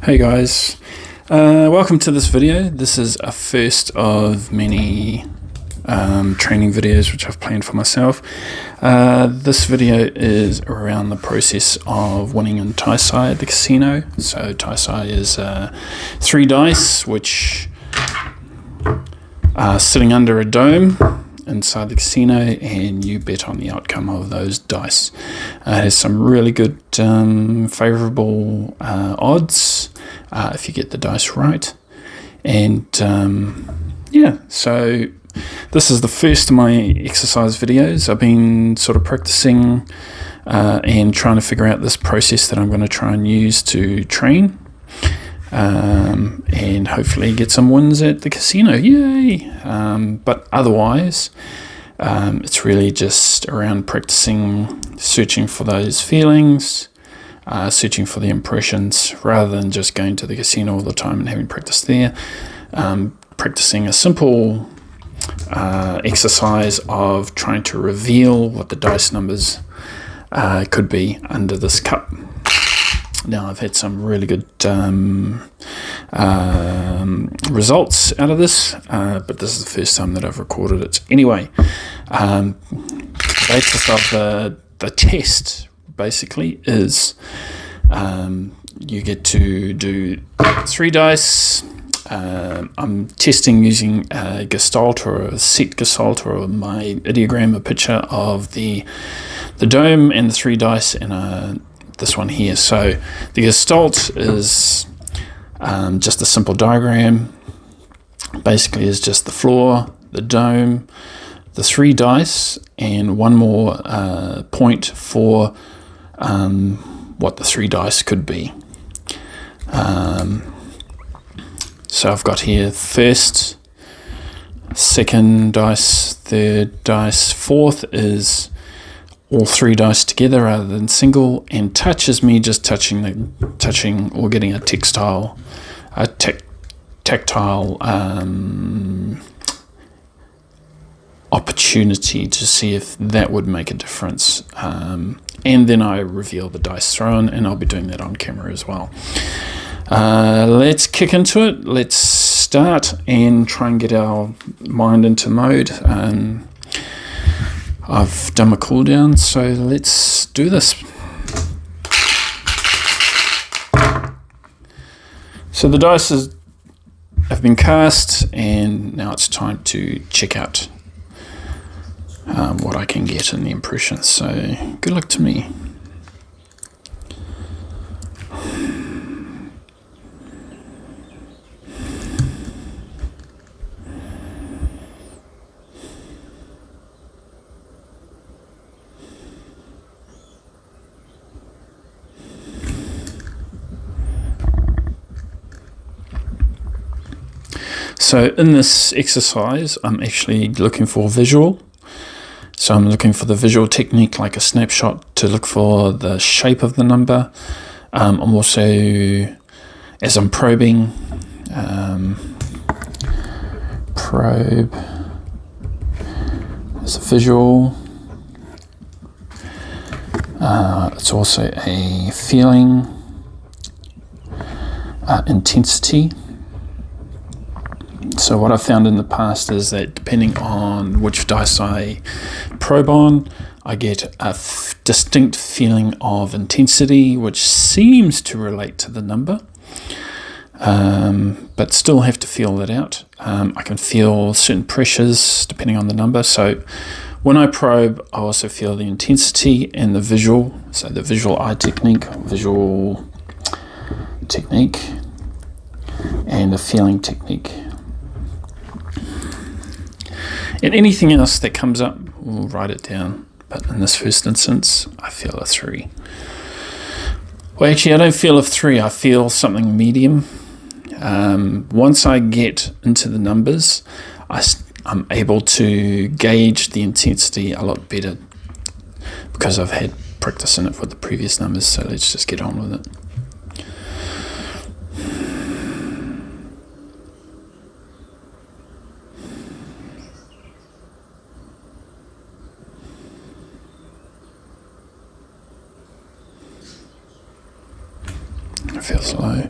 Hey guys, welcome to this video. This is a first of many training videos which I've planned for myself. This video is around the process of winning in Tai Sai at the casino. So Tai Sai is 3 dice which are sitting under a dome inside the casino, and you bet on the outcome of those dice. It has some really good favorable odds if you get the dice right. And yeah, so this is the first of my exercise videos. I've been sort of practicing and trying to figure out this process that I'm going to try and use to train and hopefully get some wins at the casino. Yay! But otherwise, it's really just around practicing, searching for those feelings, searching for the impressions, rather than just going to the casino all the time and having practice there. Practicing a simple exercise of trying to reveal what the dice numbers could be under this cup. Now, I've had some really good results out of this, but this is the first time that I've recorded it. Anyway, the basis of the test basically is you get to do 3 dice. I'm testing using a gestalt or a set gestalt or my ideogram, a picture of the dome and the 3 dice and this one here. So the gestalt is just a simple diagram. Basically is just the floor, the dome, the 3 dice, and one more point for what the 3 dice could be. So I've got here first, second dice, third dice, fourth is all 3 dice together rather than single, and touch is me just touching or getting a tactile opportunity to see if that would make a difference. And then I reveal the dice thrown, and I'll be doing that on camera as well. Let's kick into it. Let's start and try and get our mind into mode. I've done my cool down, so let's do this. So the dice have been cast, and now it's time to check out what I can get in the impressions. So good luck to me. So in this exercise, I'm actually looking for visual. So I'm looking for the visual technique, like a snapshot, to look for the shape of the number. I'm also, as I'm probing, probe as a visual. It's also a feeling, intensity. So what I've found in the past is that depending on which dice I probe on, I get a distinct feeling of intensity, which seems to relate to the number, but still have to feel that out. I can feel certain pressures depending on the number. So when I probe, I also feel the intensity and the visual. So the visual eye technique, and the feeling technique. And anything else that comes up, we'll write it down. But in this first instance, I feel a 3. Well, actually, I don't feel a 3. I feel something medium. Once I get into the numbers, I'm able to gauge the intensity a lot better because I've had practice in it with the previous numbers. So let's just get on with it. It feels low.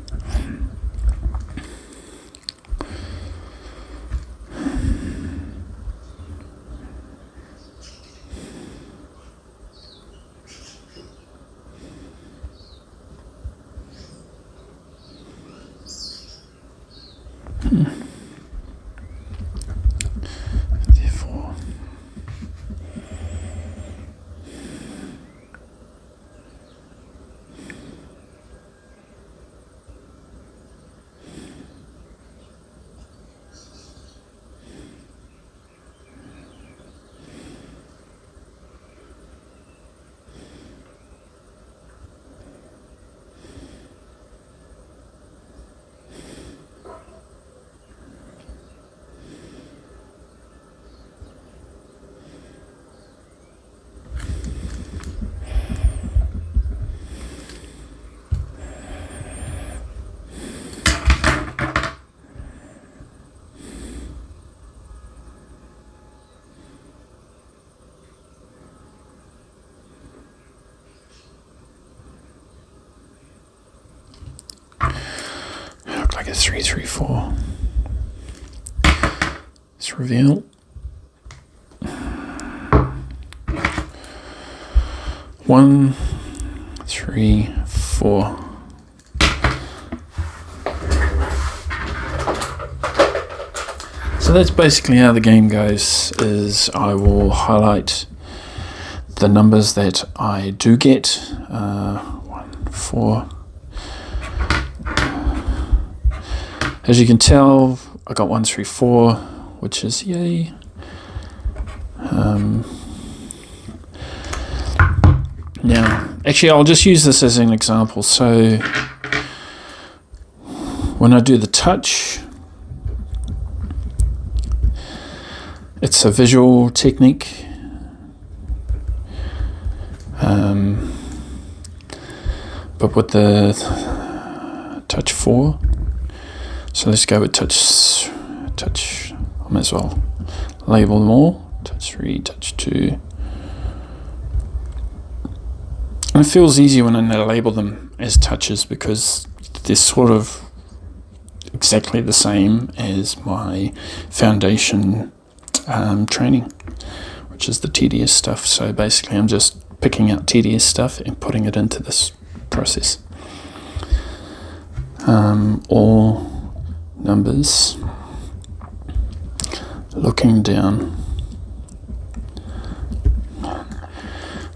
a 3, 3, 4. Let's reveal. 1, 3, 4. So that's basically how the game goes, is I will highlight the numbers that I do get. 1, 4. As you can tell, I got 1, 3, 4, which is yay. Now, actually, I'll just use this as an example. So when I do the touch, it's a visual technique. But with the touch 4, so let's go with touch, I might as well label them all. Touch 3, touch 2. And it feels easier when I label them as touches because they're sort of exactly the same as my foundation training, which is the tedious stuff. So basically I'm just picking out tedious stuff and putting it into this process. All numbers, looking down.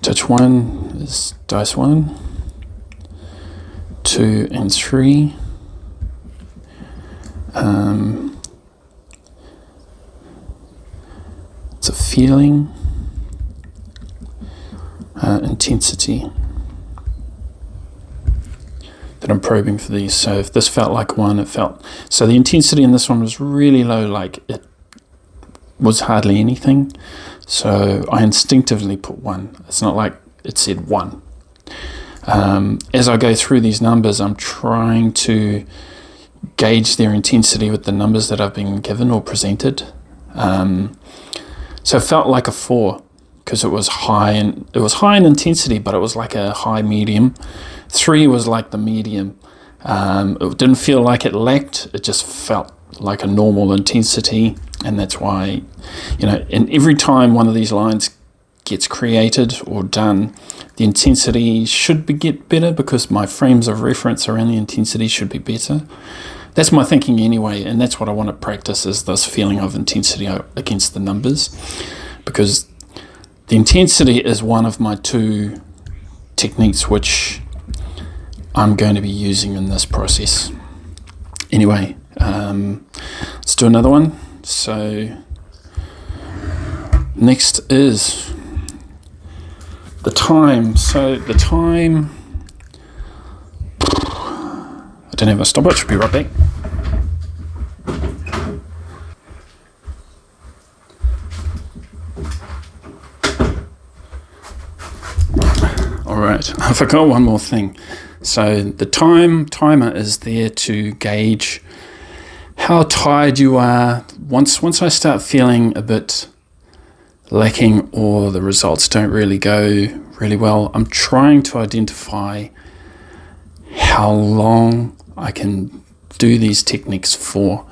Touch 1 is dice 1, 2 and 3. It's a feeling, intensity that I'm probing for these. So if this felt like 1, it felt, so the intensity in this one was really low, like it was hardly anything. So I instinctively put 1. It's not like it said 1. As I go through these numbers, I'm trying to gauge their intensity with the numbers that I've been given or presented. So it felt like a 4 because it was high, and it was high in intensity, but it was like a high medium. 3 was like the medium. It didn't feel like it lacked, it just felt like a normal intensity. And that's why, you know, and every time one of these lines gets created or done, the intensity should get better because my frames of reference around the intensity should be better. That's my thinking anyway, and that's what I want to practice, is this feeling of intensity against the numbers, because the intensity is one of my 2 techniques which I'm going to be using in this process. Anyway, let's do another one. So next is the time. So the time, I don't have a stopwatch, I'll be right back. Alright, I forgot one more thing. So the timer is there to gauge how tired you are. Once I start feeling a bit lacking or the results don't really go really well, I'm trying to identify how long I can do these techniques for.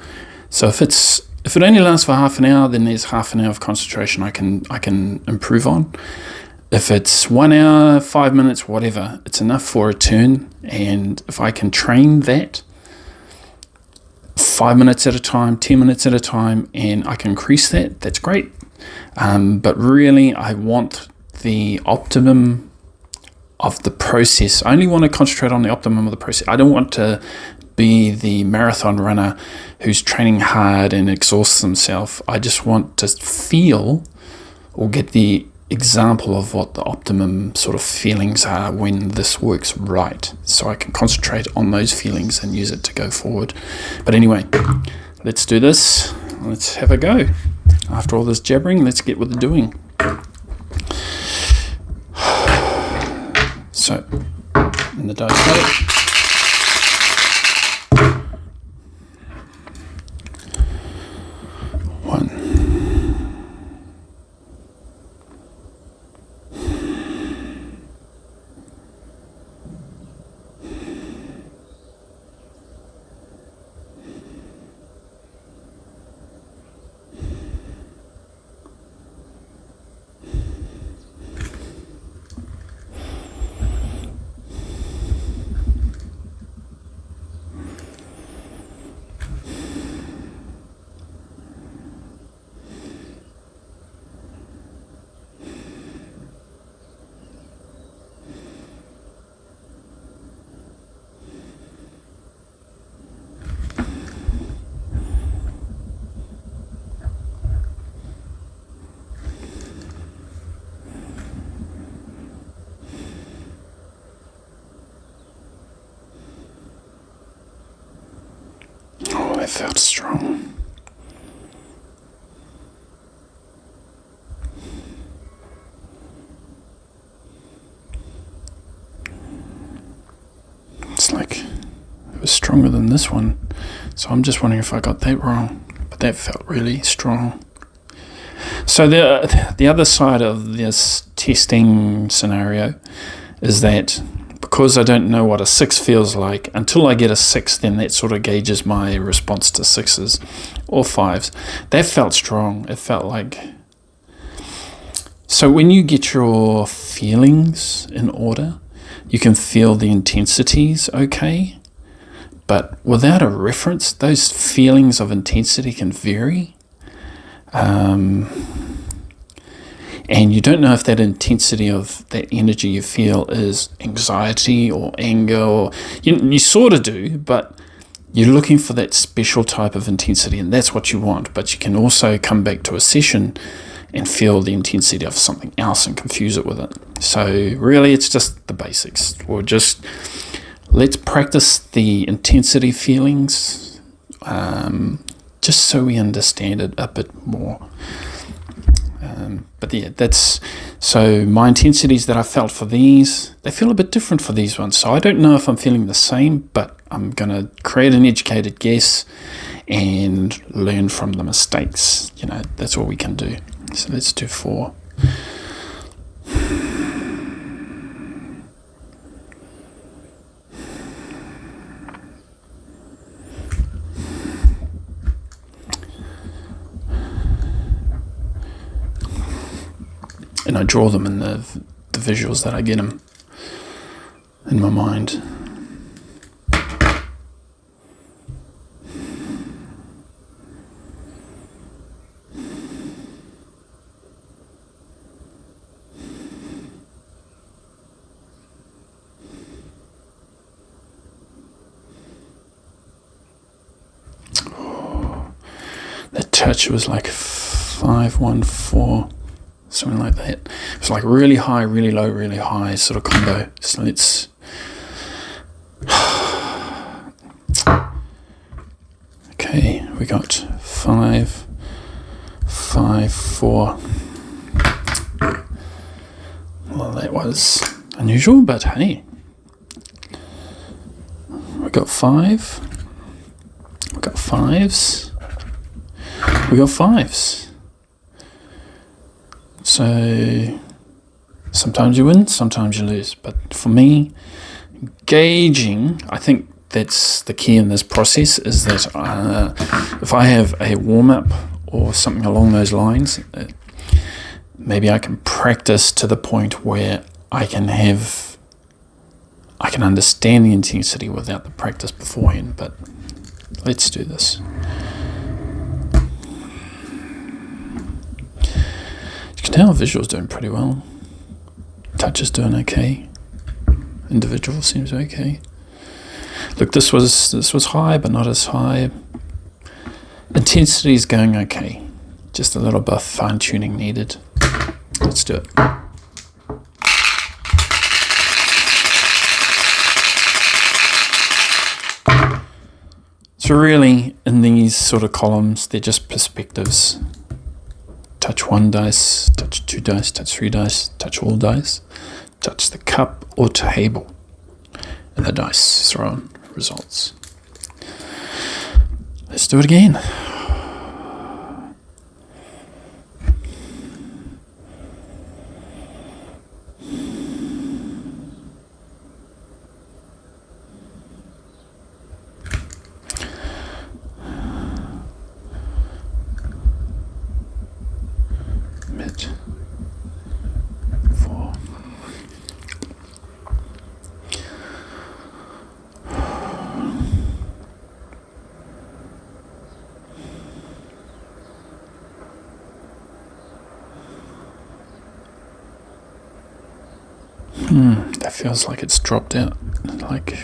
So if it only lasts for half an hour, then there's half an hour of concentration I can improve on. If it's 1 hour, 5 minutes, whatever, it's enough for a turn. And if I can train that 5 minutes at a time, 10 minutes at a time, and I can increase that, that's great. But really, I want the optimum of the process. I only want to concentrate on the optimum of the process. I don't want to be the marathon runner who's training hard and exhausts himself. I just want to feel or get the example of what the optimum sort of feelings are when this works right, so I can concentrate on those feelings and use it to go forward. But anyway, let's do this. Let's have a go. After all this jabbering, let's get with the doing. So, in the dice plate, That felt strong. It's like it was stronger than this one. So I'm just wondering if I got that wrong. But that felt really strong. So the other side of this testing scenario is that because I don't know what a 6 feels like, until I get a 6, then that sort of gauges my response to 6s or 5s. That felt strong. It felt like... So when you get your feelings in order, you can feel the intensities okay, but without a reference, those feelings of intensity can vary. And you don't know if that intensity of that energy you feel is anxiety or anger, or you sort of do, but you're looking for that special type of intensity, and that's what you want. But you can also come back to a session and feel the intensity of something else and confuse it with it. So really it's just the basics. Let's practice the intensity feelings, just so we understand it a bit more. But yeah, so my intensities that I felt for these, they feel a bit different for these ones. So I don't know if I'm feeling the same, but I'm going to create an educated guess and learn from the mistakes. That's all we can do. So let's do 4. And I draw them in the visuals that I get them in my mind. Oh, that touch was like 514. Something like that. It's like really high, really low, really high sort of combo. So let's... Okay, we got 5, 5, 4. Well, that was unusual, but hey. We got 5. We got 5s. We got 5s. So sometimes you win, sometimes you lose. But for me, gauging, I think that's the key in this process, is that if I have a warm-up or something along those lines, maybe I can practice to the point where I can understand the intensity without the practice beforehand. But let's do this. You can tell visual's doing pretty well. Touch is doing okay. Individual seems okay. Look, this was high, but not as high. Intensity is going okay. Just a little bit of fine-tuning needed. Let's do it. So really, in these sort of columns, they're just perspectives. Touch 1 dice, touch 2 dice, touch 3 dice, touch all dice, touch the cup or table, and the dice thrown results. Let's do it again. Mid 4. That feels like it's dropped out, like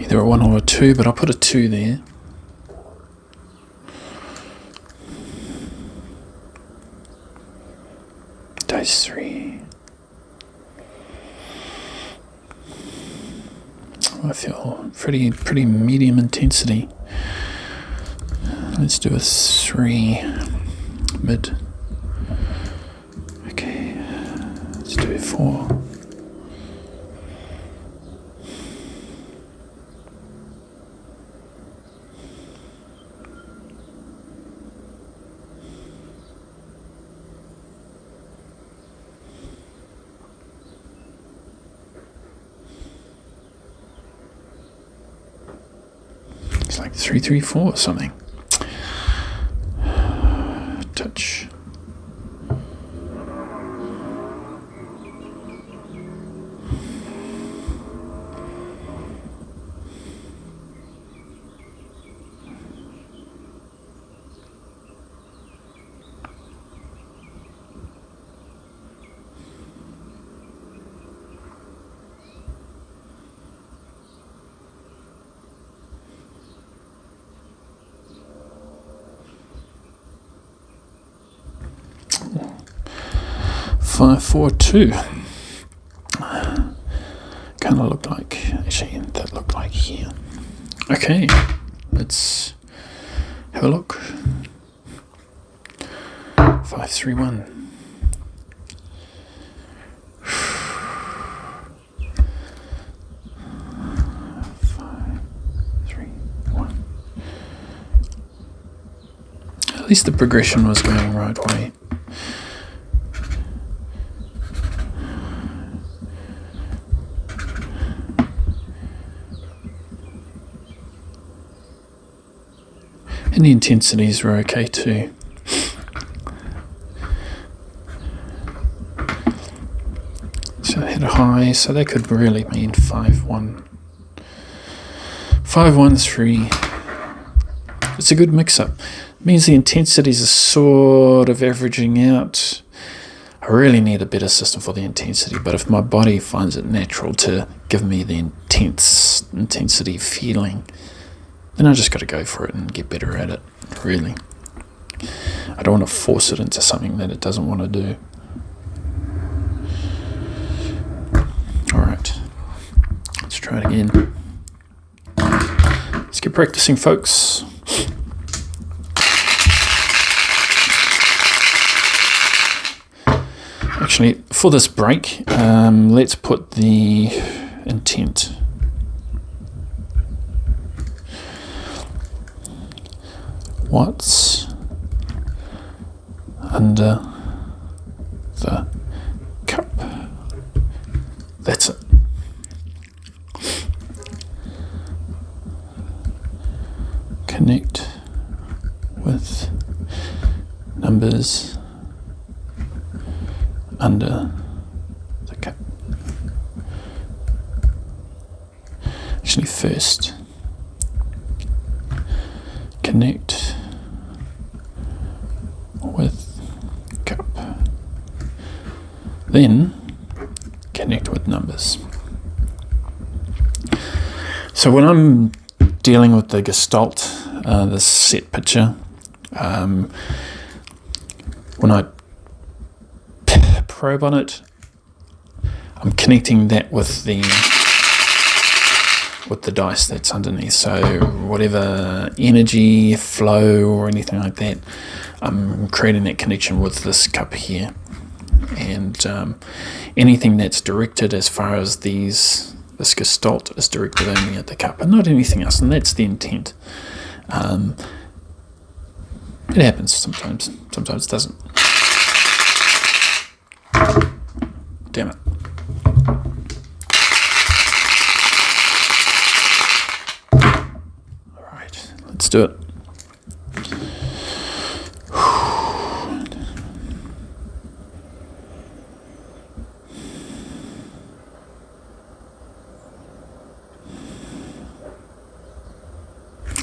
either a 1 or a 2, but I'll put a 2 there. Dice 3. I feel pretty medium intensity. Let's do a 3 mid. Okay, let's do a 4. It's like 3-3-4 or something. Touch. Five, 4, 2. Kind of looked like, actually, that looked like here. Okay, let's have a look. 5, 3, 1. 5, 3, 1. At least the progression was going right way. And the intensities were okay too. So I hit a high, so that could really mean 5, 1. 5, 1, 3. It's a good mix-up. It means the intensities are sort of averaging out. I really need a better system for the intensity, but if my body finds it natural to give me the intensity feeling, then I just got to go for it and get better at it, really. I don't want to force it into something that it doesn't want to do. Alright, let's try it again. Let's get practicing, folks. Actually, for this break, let's put the intent. What's under the cup? That's it. Connect with numbers under the cup. Actually, first, connect with cup. Then connect with numbers. So when I'm dealing with the gestalt, this set picture, when I probe on it, I'm connecting that with the dice that's underneath. So whatever energy flow or anything like that, I'm creating that connection with this cup here, and anything that's directed as far as this gestalt is directed only at the cup and not anything else, and that's the intent. It happens sometimes it doesn't. Damn it. Alright, let's do it.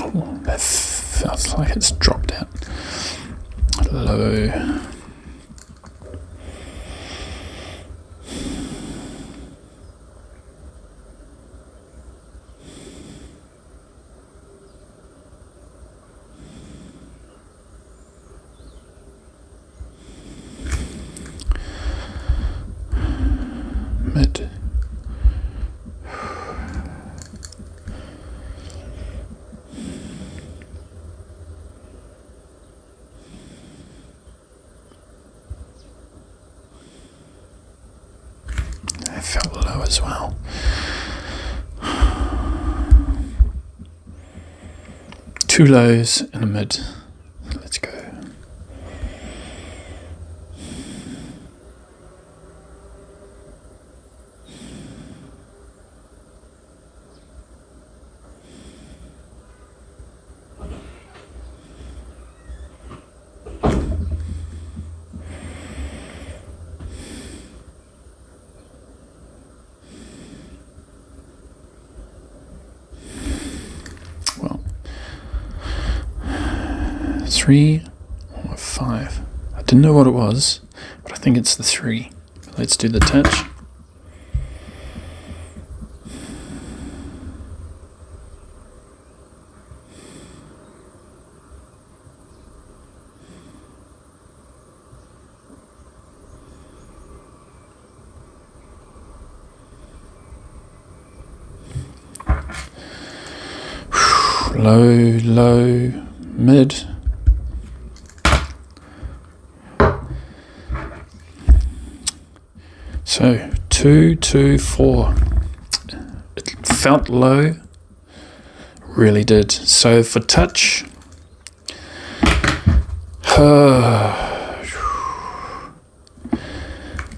Oh, that feels like it's dropped out low. Mid. felt low as well. Two lows and a mid. Let's go. Well, 3 or 5. I didn't know what it was, but I think it's the 3. Let's do the touch. Low, low, mid. So 2, 2, 4. It felt low, really did. So for touch,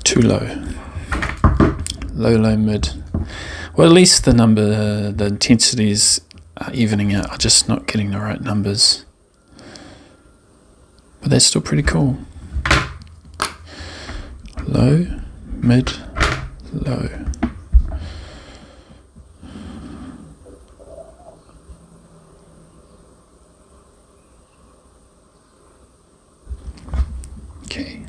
too low. Low, low, mid. Well, at least the number, the intensities are evening out. I'm just not getting the right numbers. But that's still pretty cool. Low, mid, low. Okay.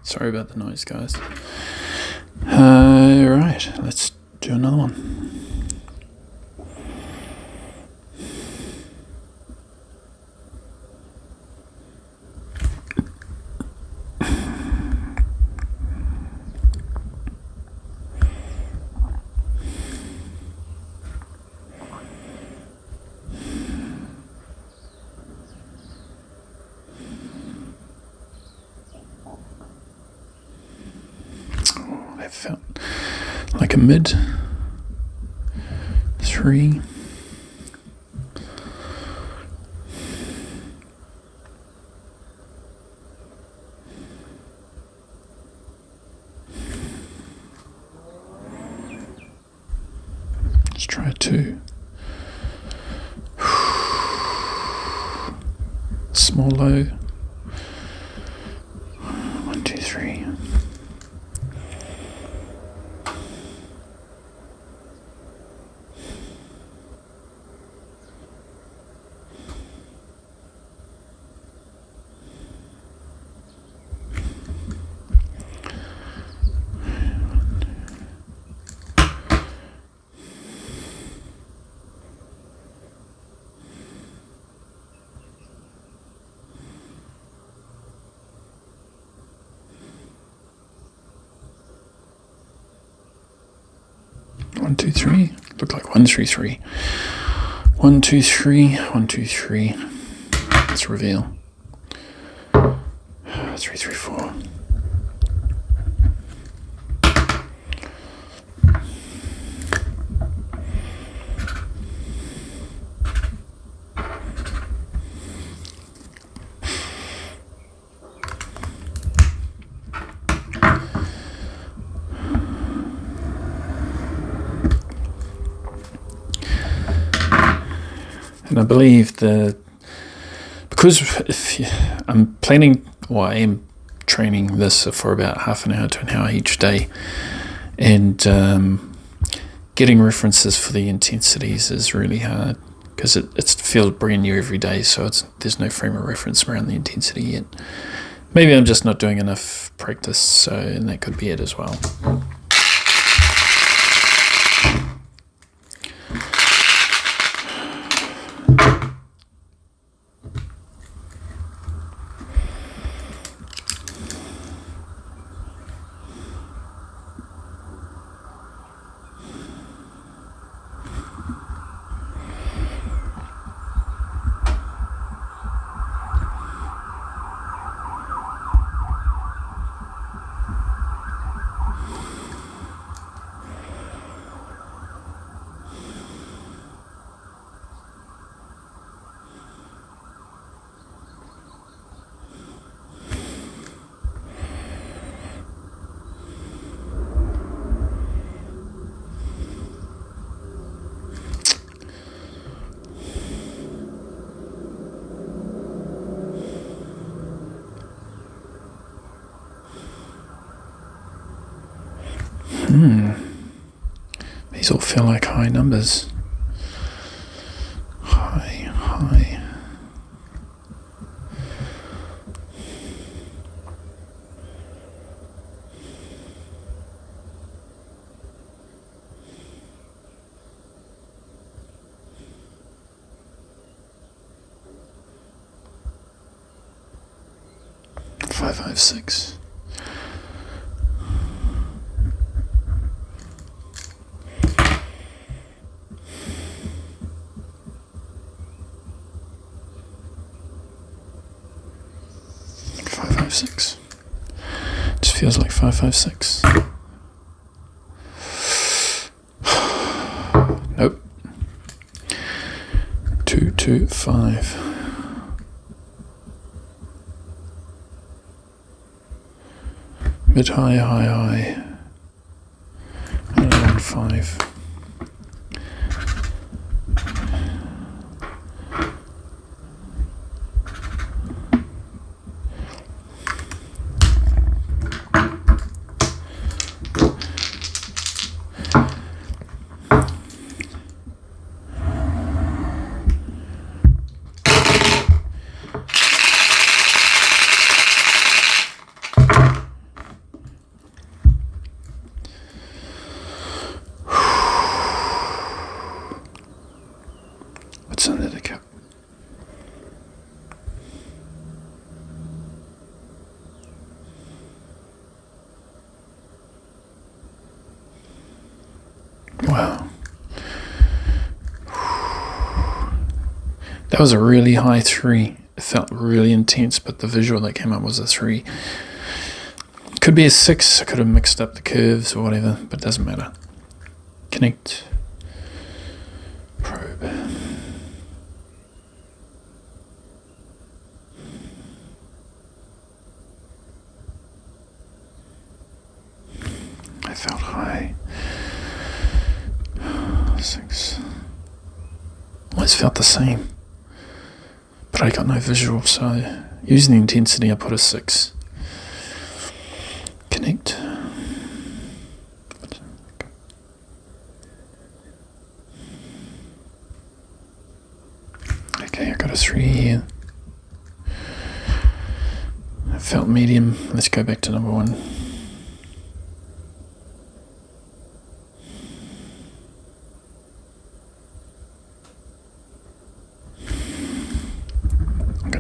Sorry about the noise, guys. Right, let's do another one. That felt like a mid. 3. Let's try 2. Small low. 1, 2, 3. One, two, three. Look like 1, 3, 3. 1, 2, 3. 1, 2, 3. Let's reveal. 3, 3, 4. And I believe because I'm planning, well, I am training this for about half an hour to an hour each day, and getting references for the intensities is really hard because it feels brand new every day, so there's no frame of reference around the intensity yet. Maybe I'm just not doing enough practice, and that could be it as well. These all feel like high numbers. High. 556. Just feels like 556. Nope. 225. Mid high. 115. What's under the cap? Wow. That was a really high 3. It felt really intense, but the visual that came up was a 3. Could be a 6. I could have mixed up the curves or whatever, but it doesn't matter. Connect. Probe. I felt high. 6. Almost felt the same, but I got no visual, so using the intensity I put a 6. Connect. Okay, I got a 3 here. I felt medium. Let's go back to number 1.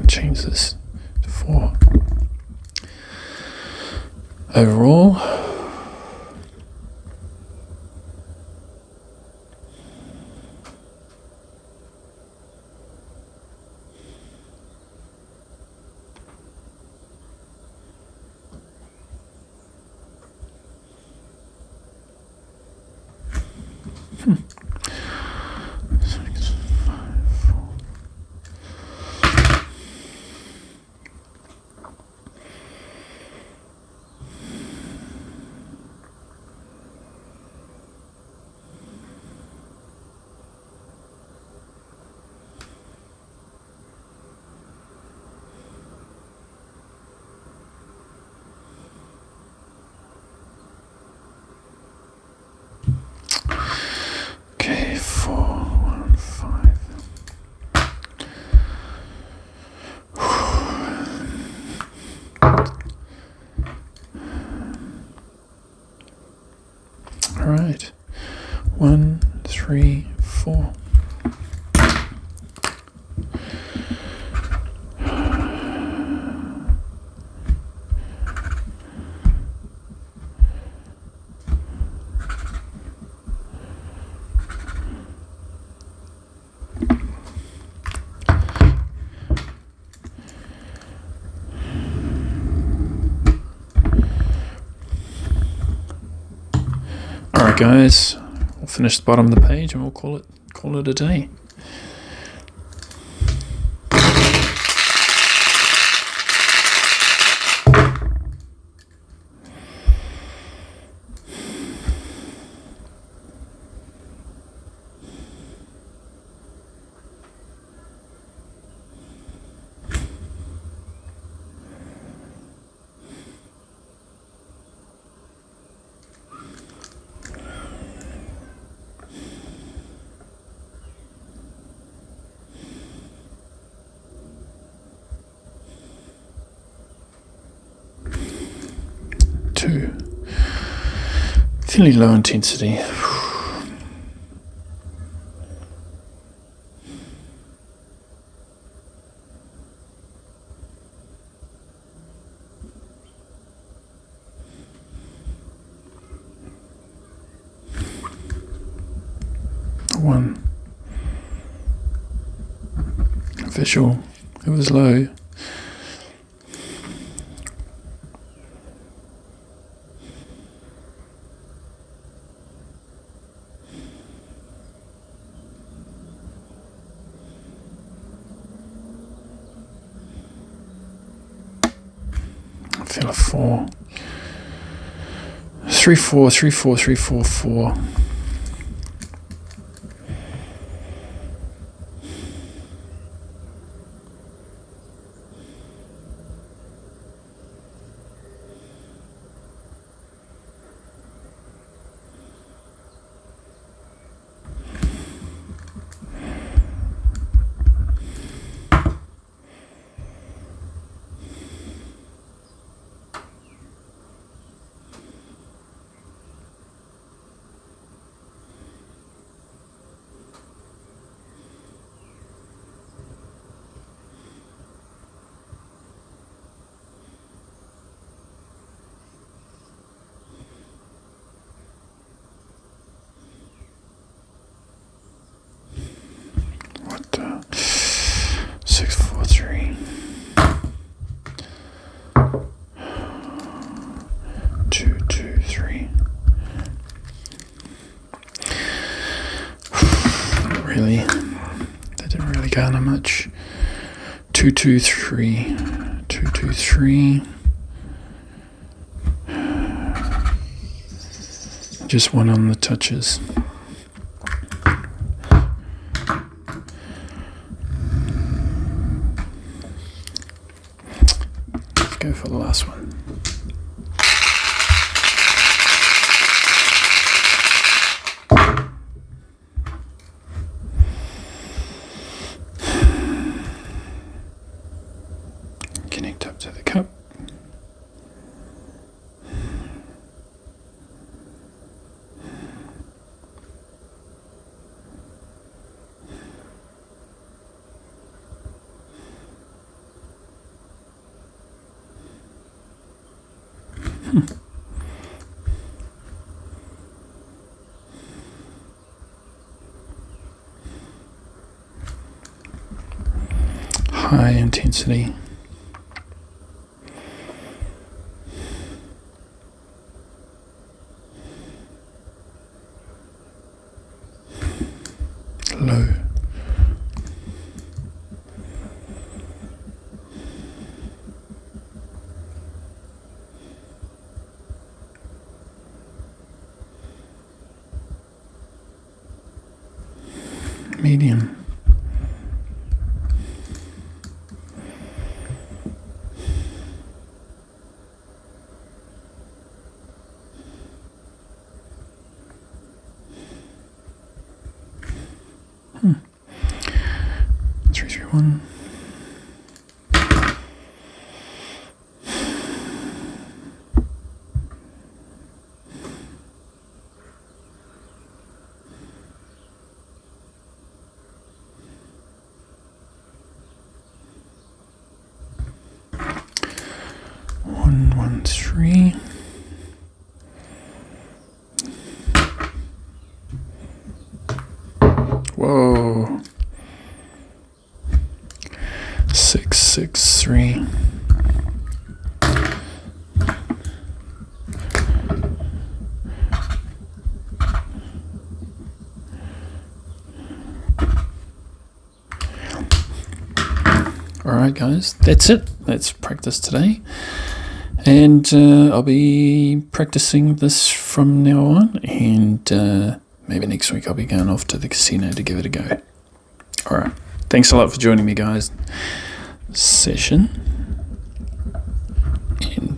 Change this to 4. Overall, okay, 415. All right, 1, 3, 4. Alright guys, we'll finish the bottom of the page and we'll call it a day. fairly low intensity. One visual, it was low. I feel a 4. 3 4 3 4 3 4 4. What the? 6 4 3 2 2 3. Really? That didn't really garner much. 2 2 3 2 2 3. Just one on the touches. Let's go for the last one. Connect up to the cup. High intensity. Low. Medium. Hmm. 3 3 1. One 1 3. Whoa. 6 6 3. Alright guys, that's it. That's practice today. And I'll be practicing this from now on, and maybe next week I'll be going off to the casino to give it a go. Alright, thanks a lot for joining me guys. Session. And